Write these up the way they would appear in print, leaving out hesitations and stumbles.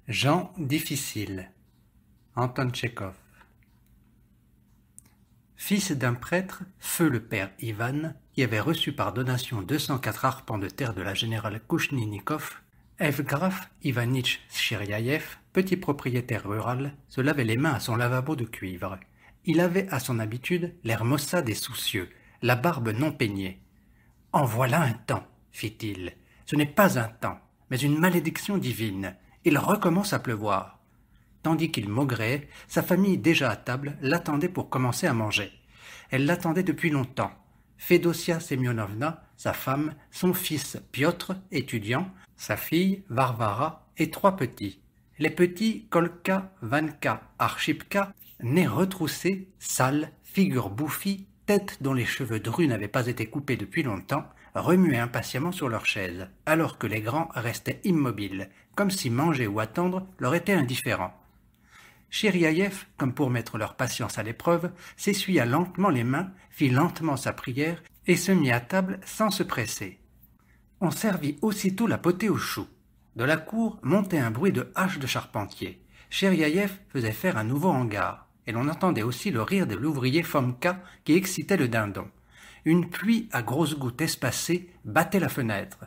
Gens difficiles. Anton Tchekhov. Fils d'un prêtre, feu le père Ivan, qui avait reçu par donation 204 arpents de terre de la générale Kouchninikov, Evgraf Ivanitch Chiryaïev, petit propriétaire rural, se lavait les mains à son lavabo de cuivre. Il avait à son habitude l'air maussade et soucieux, la barbe non peignée. « En voilà un temps, fit-il. Ce n'est pas un temps, mais une malédiction divine. Il recommence à pleuvoir. » Tandis qu'il maugréait, sa famille déjà à table l'attendait pour commencer à manger. Elle l'attendait depuis longtemps. Fédosia Semyonovna, sa femme, son fils Piotr, étudiant, sa fille Varvara et 3 petits. Les petits Kolka, Vanka, Archipka, nez retroussés, sales, figure bouffie, tête dont les cheveux drus n'avaient pas été coupés depuis longtemps, remuaient impatiemment sur leurs chaises, alors que les grands restaient immobiles, comme si manger ou attendre leur était indifférent. Chiryaïev, comme pour mettre leur patience à l'épreuve, s'essuya lentement les mains, fit lentement sa prière et se mit à table sans se presser. On servit aussitôt la potée aux choux. De la cour montait un bruit de hache de charpentier. Chiryaïev faisait faire un nouveau hangar, et l'on entendait aussi le rire de l'ouvrier Fomka qui excitait le dindon. Une pluie à grosses gouttes espacées battait la fenêtre.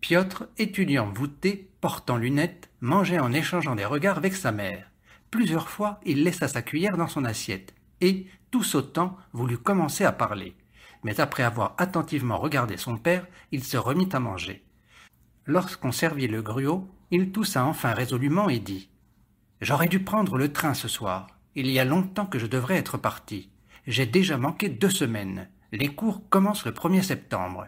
Piotr, étudiant voûté, portant lunettes, mangeait en échangeant des regards avec sa mère. Plusieurs fois, il laissa sa cuillère dans son assiette et, tout sautant, voulut commencer à parler. Mais après avoir attentivement regardé son père, il se remit à manger. Lorsqu'on servit le gruau, il toussa enfin résolument et dit « J'aurais dû prendre le train ce soir. Il y a longtemps que je devrais être parti. J'ai déjà manqué 2 semaines. Les cours commencent le 1er septembre. »«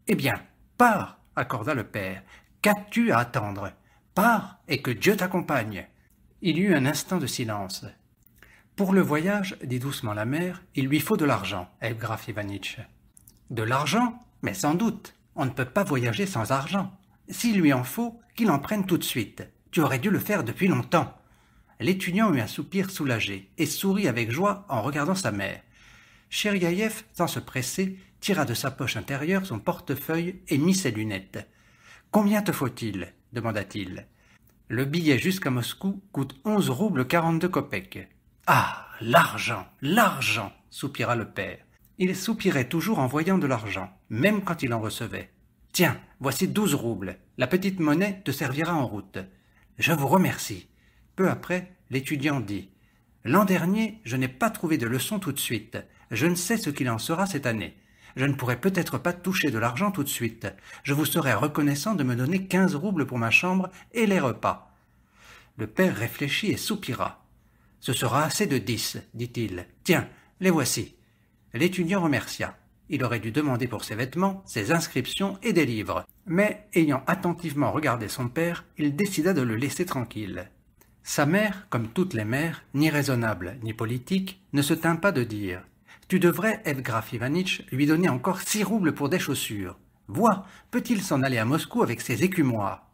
Eh bien, pars !» accorda le père. « Qu'as-tu à attendre? Pars et que Dieu t'accompagne !» Il y eut un instant de silence. « Pour le voyage, dit doucement la mère, il lui faut de l'argent, Evgraf Ivanitch. »« De l'argent? Mais sans doute. On ne peut pas voyager sans argent. S'il lui en faut, qu'il en prenne tout de suite. Tu aurais dû le faire depuis longtemps. » L'étudiant eut un soupir soulagé et sourit avec joie en regardant sa mère. Chiryaïev, sans se presser, tira de sa poche intérieure son portefeuille et mit ses lunettes. « Combien te faut-il » demanda-t-il. « Le billet jusqu'à Moscou coûte 11 roubles 42 kopecks. »« Ah, l'argent, l'argent !» soupira le père. Il soupirait toujours en voyant de l'argent, même quand il en recevait. « Tiens, voici 12 roubles. La petite monnaie te servira en route. »« Je vous remercie. » Peu après, l'étudiant dit « L'an dernier, je n'ai pas trouvé de leçon tout de suite. Je ne sais ce qu'il en sera cette année. Je ne pourrai peut-être pas toucher de l'argent tout de suite. Je vous serais reconnaissant de me donner 15 roubles pour ma chambre et les repas. » Le père réfléchit et soupira. « Ce sera assez de 10, dit-il. Tiens, les voici. » L'étudiant remercia. Il aurait dû demander pour ses vêtements, ses inscriptions et des livres. Mais, ayant attentivement regardé son père, il décida de le laisser tranquille. Sa mère, comme toutes les mères, ni raisonnable ni politique, ne se tint pas de dire « Tu devrais, Evgraf Ivanitch, lui donner encore 6 roubles pour des chaussures. Vois, peut-il s'en aller à Moscou avec ses écumoires?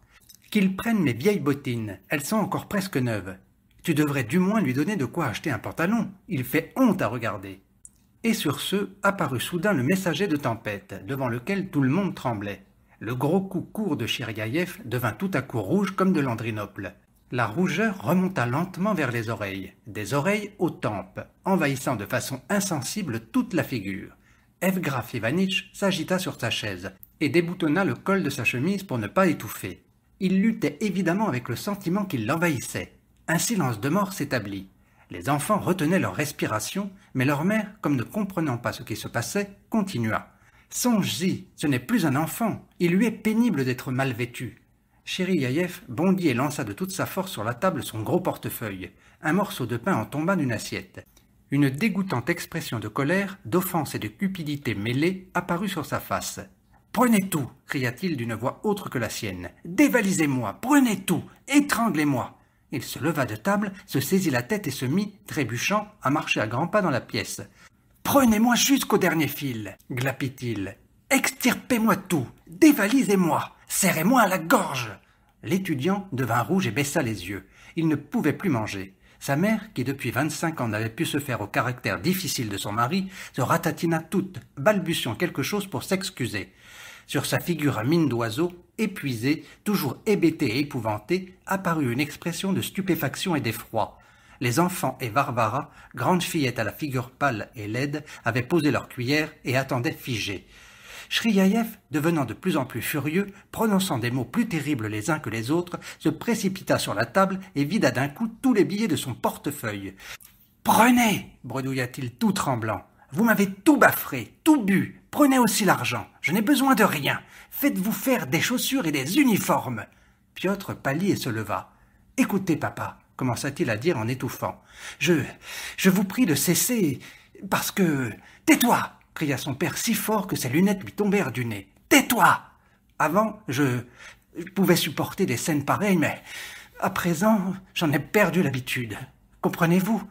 Qu'il prenne mes vieilles bottines, elles sont encore presque neuves. Tu devrais du moins lui donner de quoi acheter un pantalon, il fait honte à regarder. » Et sur ce, apparut soudain le messager de tempête, devant lequel tout le monde tremblait. Le gros cou court de Chiryaïev devint tout à coup rouge comme de l'andrinople. La rougeur remonta lentement vers les oreilles, des oreilles aux tempes, envahissant de façon insensible toute la figure. Evgraf Ivanitch s'agita sur sa chaise et déboutonna le col de sa chemise pour ne pas étouffer. Il luttait évidemment avec le sentiment qui l'envahissait. Un silence de mort s'établit. Les enfants retenaient leur respiration, mais leur mère, comme ne comprenant pas ce qui se passait, continua. « Songe-y, ce n'est plus un enfant, il lui est pénible d'être mal vêtu. » Chiryaïev bondit et lança de toute sa force sur la table son gros portefeuille. Un morceau de pain en tomba d'une assiette. Une dégoûtante expression de colère, d'offense et de cupidité mêlée apparut sur sa face. « Prenez tout !» cria-t-il d'une voix autre que la sienne. « Dévalisez-moi, prenez tout, étranglez-moi !» Il se leva de table, se saisit la tête et se mit, trébuchant, à marcher à grands pas dans la pièce. « Prenez-moi jusqu'au dernier fil !» glapit-il. « Extirpez-moi tout, dévalisez-moi, serrez-moi à la gorge !» L'étudiant devint rouge et baissa les yeux. Il ne pouvait plus manger. Sa mère, qui depuis 25 ans n'avait pu se faire au caractère difficile de son mari, se ratatina toute, balbutiant quelque chose pour s'excuser. Sur sa figure à mine d'oiseau, épuisée, toujours hébétée et épouvantée, apparut une expression de stupéfaction et d'effroi. Les enfants et Varvara, grande fillette à la figure pâle et laide, avaient posé leur cuillère et attendaient figés. Chriaïev, devenant de plus en plus furieux, prononçant des mots plus terribles les uns que les autres, se précipita sur la table et vida d'un coup tous les billets de son portefeuille. « Prenez » bredouilla-t-il tout tremblant. « Vous m'avez tout baffré, tout bu. Prenez aussi l'argent. Je n'ai besoin de rien. Faites-vous faire des chaussures et des uniformes. » Piotr pâlit et se leva. « Écoutez, papa, » commença-t-il à dire en étouffant. « Je vous prie de cesser, parce que... »« Tais-toi » cria son père si fort que ses lunettes lui tombèrent du nez. « Tais-toi » Avant, je pouvais supporter des scènes pareilles, mais à présent, j'en ai perdu l'habitude. Comprenez-vous?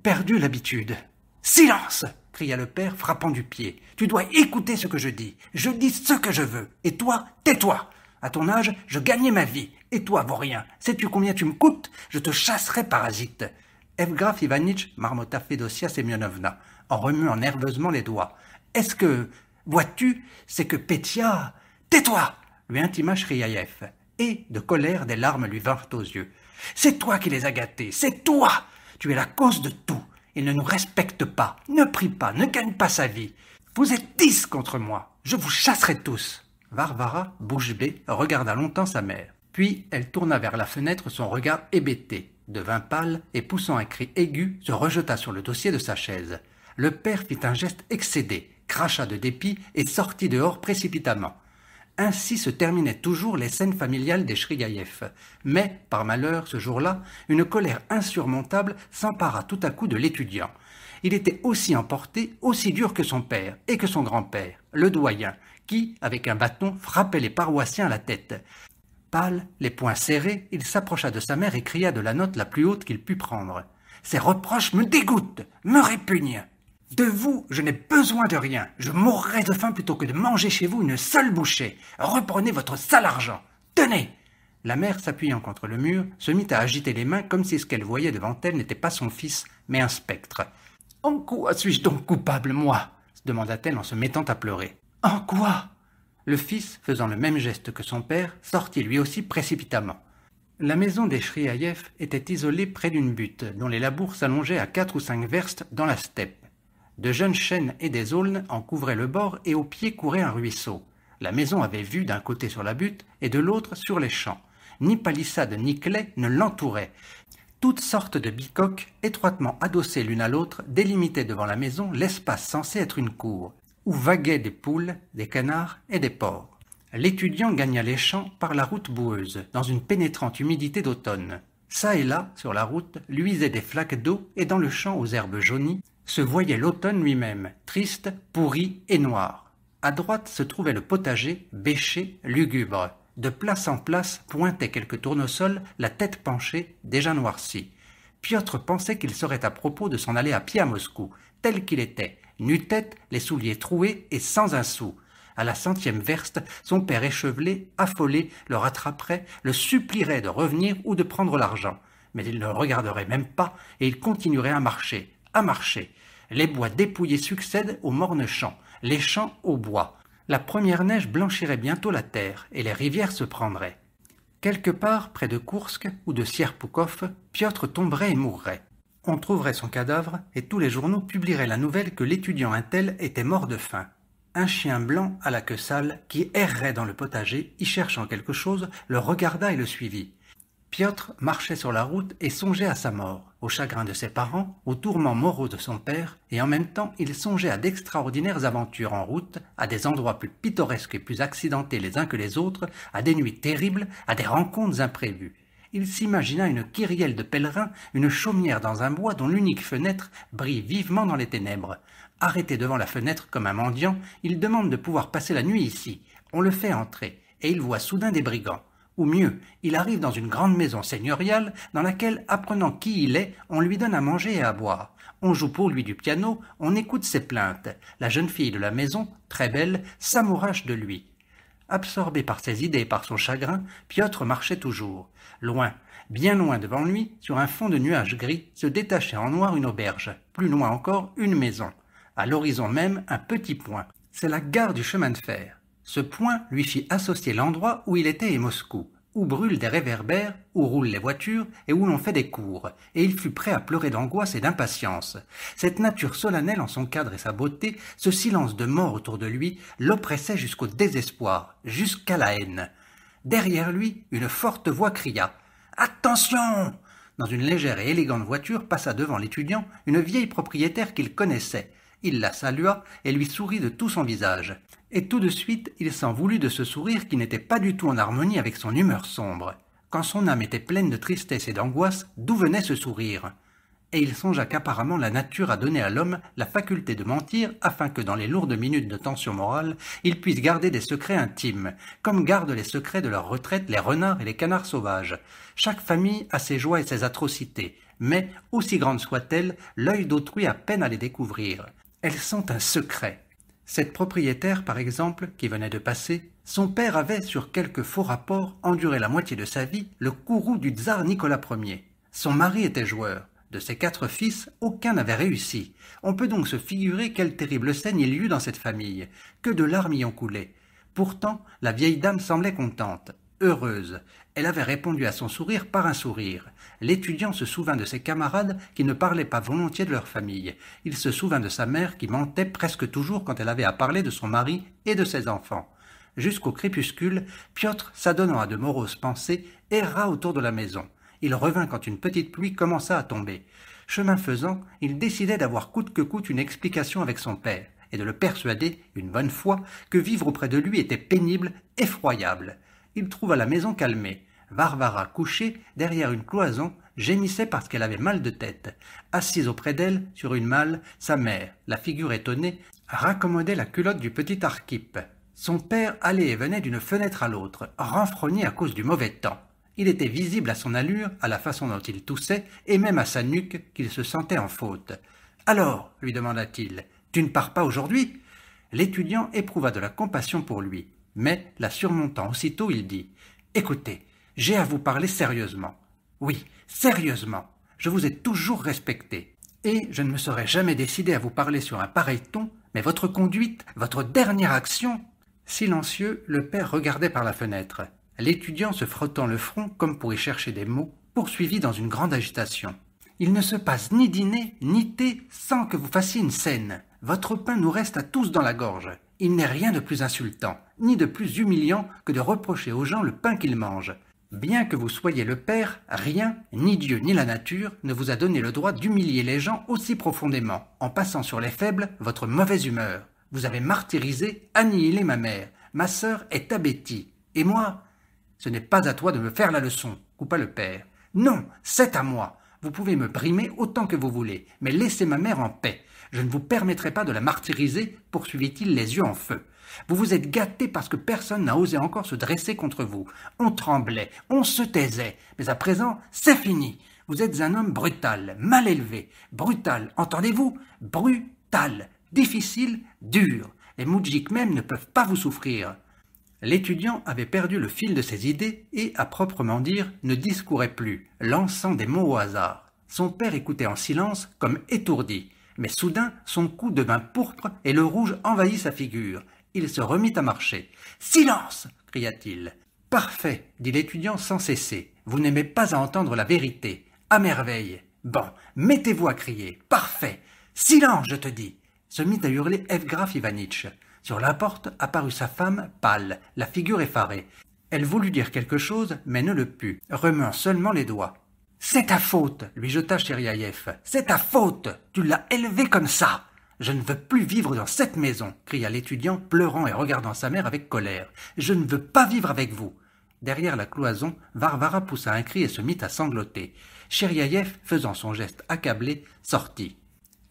Perdu l'habitude. « Silence » cria le père, frappant du pied. « Tu dois écouter ce que je dis. Je dis ce que je veux. Et toi, tais-toi. À ton âge, je gagnais ma vie. Et toi, vaurien, sais-tu combien tu me coûtes? Je te chasserai, parasite. » Evgraf Ivanitch, marmotta Fédosia Semyonovna, en remuant nerveusement les doigts. « Est-ce que, vois-tu, c'est que Pétia... »« Tais-toi » lui intima Chriaïev, et, de colère, des larmes lui vinrent aux yeux. « C'est toi qui les as gâtés, c'est toi! Tu es la cause de tout. Il ne nous respecte pas, ne prie pas, ne gagne pas sa vie. Vous êtes 10 contre moi, je vous chasserai tous. » Varvara, bouche bée, regarda longtemps sa mère. Puis elle tourna vers la fenêtre son regard hébété, devint pâle et poussant un cri aigu, se rejeta sur le dossier de sa chaise. Le père fit un geste excédé, cracha de dépit et sortit dehors précipitamment. Ainsi se terminaient toujours les scènes familiales des Chriaïev. Mais, par malheur, ce jour-là, une colère insurmontable s'empara tout à coup de l'étudiant. Il était aussi emporté, aussi dur que son père et que son grand-père, le doyen, qui, avec un bâton, frappait les paroissiens à la tête. Pâle, les poings serrés, il s'approcha de sa mère et cria de la note la plus haute qu'il put prendre. « Ces reproches me dégoûtent, me répugnent. De vous, je n'ai besoin de rien. Je mourrai de faim plutôt que de manger chez vous une seule bouchée. Reprenez votre sale argent. Tenez !» La mère, s'appuyant contre le mur, se mit à agiter les mains comme si ce qu'elle voyait devant elle n'était pas son fils, mais un spectre. « En quoi suis-je donc coupable, moi ?» demanda-t-elle en se mettant à pleurer. « En quoi ?» Le fils, faisant le même geste que son père, sortit lui aussi précipitamment. La maison des Chriaïev était isolée près d'une butte, dont les labours s'allongeaient à 4 ou 5 verstes dans la steppe. De jeunes chênes et des aulnes en couvraient le bord et au pied courait un ruisseau. La maison avait vue d'un côté sur la butte et de l'autre sur les champs. Ni palissade ni claie ne l'entouraient. Toutes sortes de bicoques, étroitement adossées l'une à l'autre, délimitaient devant la maison l'espace censé être une cour, où vaguaient des poules, des canards et des porcs. L'étudiant gagna les champs par la route boueuse, dans une pénétrante humidité d'automne. Ça et là, sur la route, luisaient des flaques d'eau et dans le champ aux herbes jaunies, se voyait l'automne lui-même, triste, pourri et noir. À droite se trouvait le potager, bêché, lugubre. De place en place pointaient quelques tournesols, la tête penchée, déjà noircie. Piotr pensait qu'il serait à propos de s'en aller à pied à Moscou, tel qu'il était, nu-tête, les souliers troués et sans un sou. À la 100e verste, son père échevelé, affolé, le rattraperait, le supplierait de revenir ou de prendre l'argent. Mais il ne le regarderait même pas et il continuerait à marcher, à marcher. Les bois dépouillés succèdent aux mornes champs, les champs aux bois. La première neige blanchirait bientôt la terre et les rivières se prendraient. Quelque part, près de Koursk ou de Sierpoukov, Piotr tomberait et mourrait. On trouverait son cadavre et tous les journaux publieraient la nouvelle que l'étudiant un tel était mort de faim. Un chien blanc à la queue sale, qui errait dans le potager, y cherchant quelque chose, le regarda et le suivit. Piotr marchait sur la route et songeait à sa mort, au chagrin de ses parents, aux tourments moraux de son père, et en même temps il songeait à d'extraordinaires aventures en route, à des endroits plus pittoresques et plus accidentés les uns que les autres, à des nuits terribles, à des rencontres imprévues. Il s'imagina une kyrielle de pèlerins, une chaumière dans un bois dont l'unique fenêtre brille vivement dans les ténèbres. Arrêté devant la fenêtre comme un mendiant, il demande de pouvoir passer la nuit ici. On le fait entrer, et il voit soudain des brigands. Ou mieux, il arrive dans une grande maison seigneuriale dans laquelle, apprenant qui il est, on lui donne à manger et à boire. On joue pour lui du piano, on écoute ses plaintes. La jeune fille de la maison, très belle, s'amourache de lui. Absorbé par ses idées et par son chagrin, Piotr marchait toujours. Loin, bien loin devant lui, sur un fond de nuages gris, se détachait en noir une auberge. Plus loin encore, une maison. À l'horizon même, un petit point. C'est la gare du chemin de fer. Ce point lui fit associer l'endroit où il était et Moscou, où brûlent des réverbères, où roulent les voitures et où l'on fait des cours, et il fut prêt à pleurer d'angoisse et d'impatience. Cette nature solennelle en son cadre et sa beauté, ce silence de mort autour de lui, l'oppressait jusqu'au désespoir, jusqu'à la haine. Derrière lui, une forte voix cria « Attention !» Dans une légère et élégante voiture passa devant l'étudiant une vieille propriétaire qu'il connaissait. Il la salua et lui sourit de tout son visage. Et tout de suite, il s'en voulut de ce sourire qui n'était pas du tout en harmonie avec son humeur sombre. Quand son âme était pleine de tristesse et d'angoisse, d'où venait ce sourire? Et il songea qu'apparemment la nature a donné à l'homme la faculté de mentir afin que dans les lourdes minutes de tension morale, il puisse garder des secrets intimes, comme gardent les secrets de leur retraite les renards et les canards sauvages. Chaque famille a ses joies et ses atrocités, mais, aussi grandes soient-elles, l'œil d'autrui a peine à les découvrir. Elles sont un secret. Cette propriétaire, par exemple, qui venait de passer, son père avait, sur quelques faux rapports, enduré la moitié de sa vie le courroux du tsar Nicolas Ier. Son mari était joueur. De ses 4 fils, aucun n'avait réussi. On peut donc se figurer quelle terrible scène il y eut dans cette famille. Que de larmes y ont coulé. Pourtant, la vieille dame semblait contente, heureuse. Elle avait répondu à son sourire par un sourire. L'étudiant se souvint de ses camarades qui ne parlaient pas volontiers de leur famille. Il se souvint de sa mère qui mentait presque toujours quand elle avait à parler de son mari et de ses enfants. Jusqu'au crépuscule, Piotr, s'adonnant à de moroses pensées, erra autour de la maison. Il revint quand une petite pluie commença à tomber. Chemin faisant, il décidait d'avoir coûte que coûte une explication avec son père, et de le persuader, une bonne fois, que vivre auprès de lui était pénible, effroyable. Il trouva la maison calmée. Varvara, couchée derrière une cloison, gémissait parce qu'elle avait mal de tête. Assise auprès d'elle, sur une malle, sa mère, la figure étonnée, raccommodait la culotte du petit Archippe. Son père allait et venait d'une fenêtre à l'autre, renfrogné à cause du mauvais temps. Il était visible à son allure, à la façon dont il toussait, et même à sa nuque, qu'il se sentait en faute. « Alors, lui demanda-t-il, tu ne pars pas aujourd'hui ?» L'étudiant éprouva de la compassion pour lui, mais, la surmontant aussitôt, il dit « Écoutez, j'ai à vous parler sérieusement. Oui, sérieusement. Je vous ai toujours respecté. Et je ne me serais jamais décidé à vous parler sur un pareil ton, mais votre conduite, votre dernière action... » Silencieux, le père regardait par la fenêtre. L'étudiant, se frottant le front comme pour y chercher des mots, poursuivit dans une grande agitation. « Il ne se passe ni dîner, ni thé, sans que vous fassiez une scène. Votre pain nous reste à tous dans la gorge. Il n'est rien de plus insultant, ni de plus humiliant que de reprocher aux gens le pain qu'ils mangent. Bien que vous soyez le père, rien, ni Dieu ni la nature, ne vous a donné le droit d'humilier les gens aussi profondément, en passant sur les faibles votre mauvaise humeur. Vous avez martyrisé, annihilé ma mère. Ma sœur est abétie. Et moi... » « Ce n'est pas à toi de me faire la leçon, » coupa le père. « Non, c'est à moi. Vous pouvez me brimer autant que vous voulez, mais laissez ma mère en paix. Je ne vous permettrai pas de la martyriser, poursuivit-il les yeux en feu. Vous vous êtes gâté parce que personne n'a osé encore se dresser contre vous. On tremblait, on se taisait, mais à présent, c'est fini. Vous êtes un homme brutal, mal élevé. Brutal, entendez-vous? Brutal, difficile, dur. Les moudjiks même ne peuvent pas vous souffrir. » L'étudiant avait perdu le fil de ses idées et, à proprement dire, ne discourait plus, lançant des mots au hasard. Son père écoutait en silence, comme étourdi. Mais soudain, son cou devint pourpre et le rouge envahit sa figure. Il se remit à marcher. « Silence !» cria-t-il. « Parfait !» dit l'étudiant sans cesser. « Vous n'aimez pas à entendre la vérité. À merveille ! Bon, mettez-vous à crier. Parfait ! Silence, je te dis !» se mit à hurler Evgraf Ivanitch. Sur la porte apparut sa femme, pâle, la figure effarée. Elle voulut dire quelque chose, mais ne le put, remuant seulement les doigts. « C'est ta faute !» lui jeta Chériaïev. « C'est ta faute ! Tu l'as élevé comme ça !»« Je ne veux plus vivre dans cette maison !» cria l'étudiant, pleurant et regardant sa mère avec colère. « Je ne veux pas vivre avec vous !» Derrière la cloison, Varvara poussa un cri et se mit à sangloter. Chériaïev, faisant son geste accablé, sortit.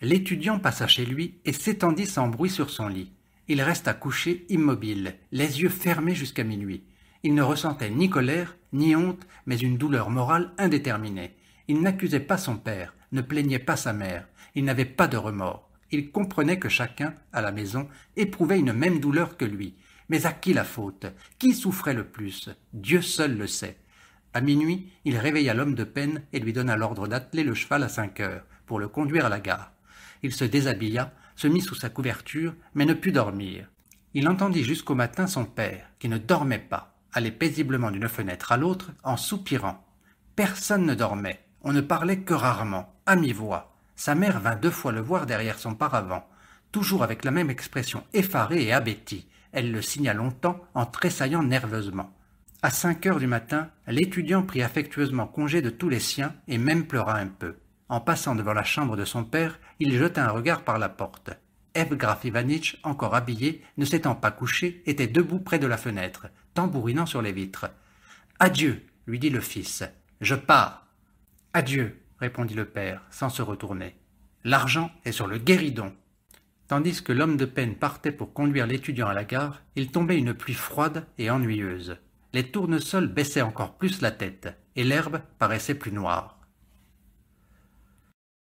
L'étudiant passa chez lui et s'étendit sans bruit sur son lit. Il resta couché, immobile, les yeux fermés jusqu'à minuit. Il ne ressentait ni colère, ni honte, mais une douleur morale indéterminée. Il n'accusait pas son père, ne plaignait pas sa mère, il n'avait pas de remords. Il comprenait que chacun, à la maison, éprouvait une même douleur que lui. Mais à qui la faute? Qui souffrait le plus? Dieu seul le sait. À minuit, il réveilla l'homme de peine et lui donna l'ordre d'atteler le cheval à 5 heures, pour le conduire à la gare. Il se déshabilla, se mit sous sa couverture, mais ne put dormir. Il entendit jusqu'au matin son père, qui ne dormait pas, aller paisiblement d'une fenêtre à l'autre en soupirant. Personne ne dormait, on ne parlait que rarement, à mi-voix. Sa mère vint 2 fois le voir derrière son paravent, toujours avec la même expression effarée et abêtie. Elle le signa longtemps en tressaillant nerveusement. À 5 heures du matin, l'étudiant prit affectueusement congé de tous les siens et même pleura un peu. En passant devant la chambre de son père, il jeta un regard par la porte. Evgraf Ivanitch, encore habillé, ne s'étant pas couché, était debout près de la fenêtre, tambourinant sur les vitres. « Adieu, lui dit le fils. Je pars. Adieu, répondit le père, sans se retourner. L'argent est sur le guéridon. Tandis que l'homme de peine partait pour conduire l'étudiant à la gare, il tombait une pluie froide et ennuyeuse. Les tournesols baissaient encore plus la tête, et l'herbe paraissait plus noire.